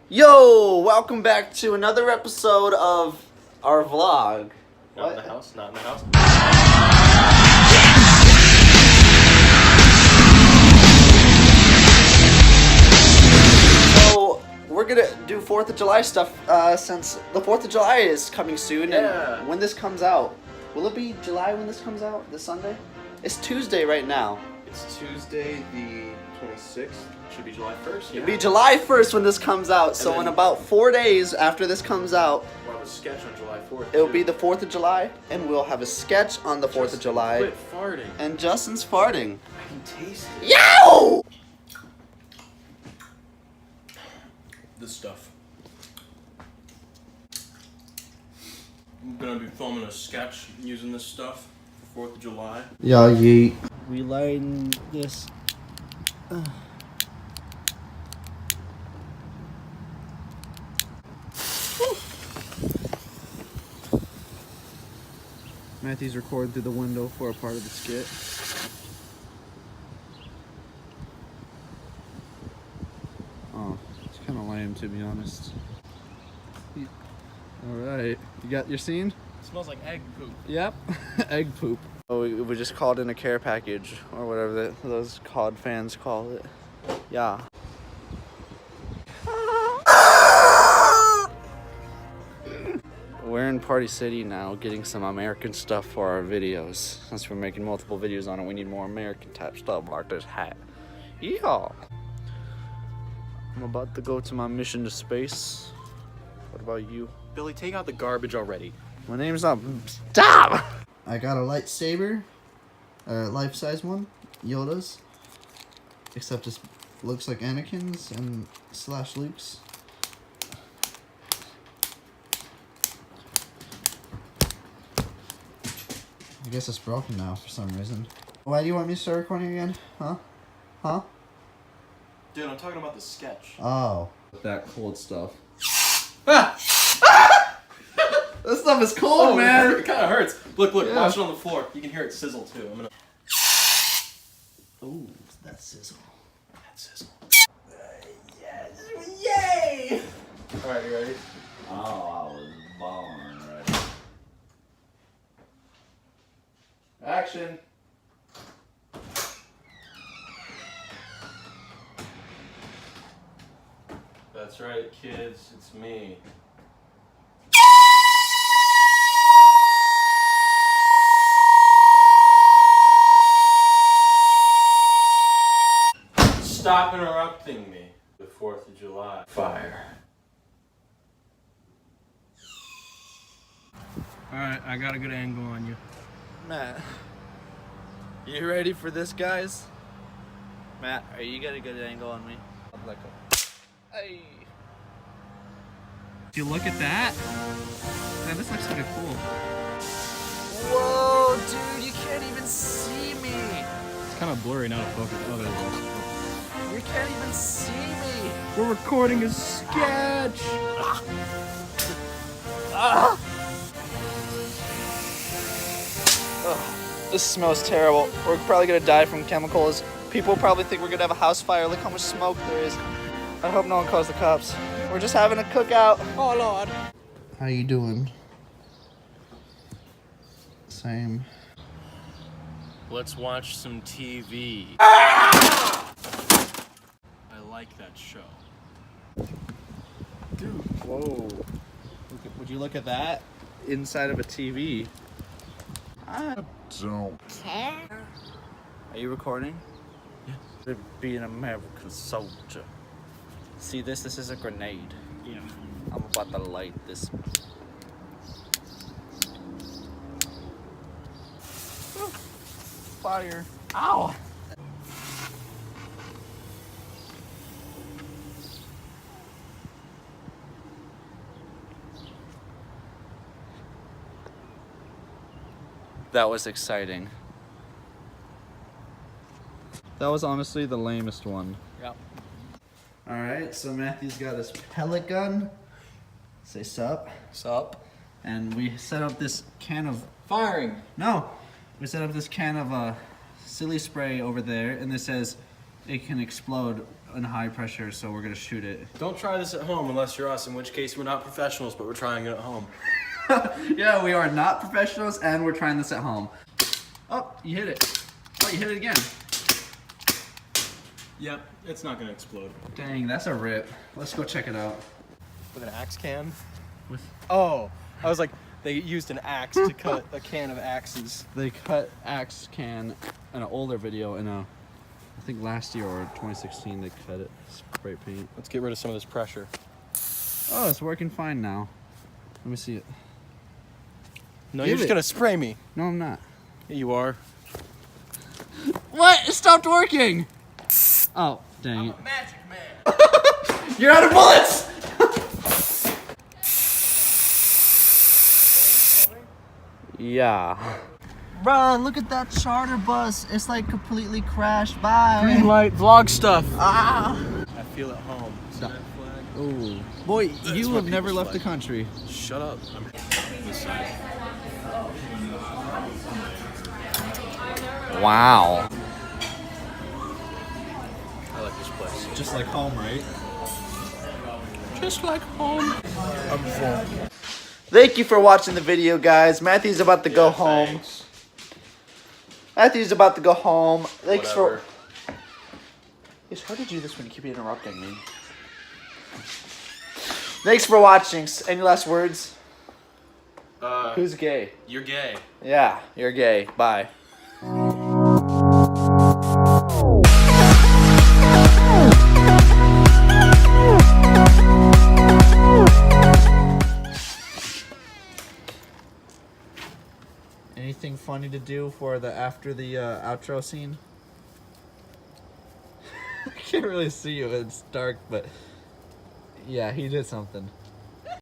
Yo, welcome back to another episode of our vlog. Not in the house, not in the house. So, we're gonna do 4th of July stuff since the 4th of July is coming soon. Yeah. And when this comes out, will it be July when this comes out? This Sunday? It's Tuesday right now. It's Tuesday the 26th. Should be July 1st. Yeah. It'll be July 1st when this comes out. So, then- in about 4 days after this comes out, We'll have a sketch on July 4th. it'll too. be the 4th of July, and we'll have a sketch on the 4th of Justin, July. Quit farting. And Justin's farting. I can taste it. Yow! This stuff. I'm gonna be filming a sketch using this stuff for 4th of July. Yeah, yeet. We line this. Matthew's recording through the window for a part of the skit. Oh, it's kind of lame to be honest. All right, you got your scene? It smells like egg poop. Yep, egg poop. Oh, we just called in a care package, or whatever those COD fans call it. Yeah. We're in Party City now, getting some American stuff for our videos. Since we're making multiple videos on it, we need more American type stuff like this hat. Yeehaw! I'm about to go to my mission to space. What about you? Billy, take out the garbage already. My name's not. Stop! I got a lightsaber, life-size one, Yoda's. Except it looks like Anakin's and / Luke's. I guess it's broken now for some reason. Why do you want me to start recording again? Huh? Huh? Dude, I'm talking about the sketch. Oh. That cold stuff. This stuff is cold, man! It kind of hurts. Look, Yeah. watch it on the floor. You can hear it sizzle too. I'm gonna. Ooh, that sizzle. That sizzle. Yay! Alright, you ready? Oh, I was born ready. Action. That's right, kids. It's me. Stop interrupting me. The 4th of July. Fire. Alright, I got a good angle on you. Matt, you ready for this, guys? Matt, are you got a good angle on me? Like a... Hey. If you look at that, man, this looks kind of cool. Whoa, dude, you can't even see me. It's kind of blurry now to focus. Oh, there it is. You can't even see me. We're recording a sketch. Ah. Ugh, this smells terrible. We're probably gonna die from chemicals. People probably think we're gonna have a house fire. Look how much smoke there is. I hope no one calls the cops. We're just having a cookout. Oh Lord. How you doing? Same. Let's watch some TV. I like that show. Dude, whoa. Would you look at that? Inside of a TV. I don't care. Are you recording? Yeah. To be an American soldier. See this? This is a grenade. Yeah. I'm about to light this. Fire. Ow! That was exciting. That was honestly the lamest one. Yep. Alright, so Matthew's got his pellet gun. Say sup. Sup? And we set up this can of... Firing. No! We set up this can of silly spray over there, and this says it can explode in high pressure, so we're gonna shoot it. Don't try this at home unless you're us, in which case we're not professionals, but we're trying it at home. Yeah, we are not professionals, and we're trying this at home. Oh, you hit it. Oh, you hit it again. Yep, it's not gonna explode. Dang, that's a rip. Let's go check it out. With an axe can? With- Oh, I was like, they used an axe to cut a can of axes. They cut axe can in an older video in I think last year or 2016 they cut it. Spray paint. Let's get rid of some of this pressure. Oh, it's working fine now. Let me see it. No, Give you're just it. gonna spray me. No, I'm not. Yeah, you are. What? It stopped working! Oh, dang it. Magic man. You're out of bullets! Yeah. Bro, look at that charter bus. It's like completely crashed by. Green light vlog stuff. Ah. I feel at home. See that flag? Ooh. Boy, you my have never people's left the flag. country. Shut up. This side. Wow. I like this place. Just like home, right? Just like home. I'm full. Thank you for watching the video, guys. Matthew's about to go home. Thanks. Matthew's about to go home. Thanks Whatever. for. It's hard to do this when you keep interrupting me. Thanks for watching. Any last words? Who's gay? You're gay. Yeah, you're gay. Bye. Anything funny to do for the after the outro scene? I can't really see you. It's dark, but yeah, he did something.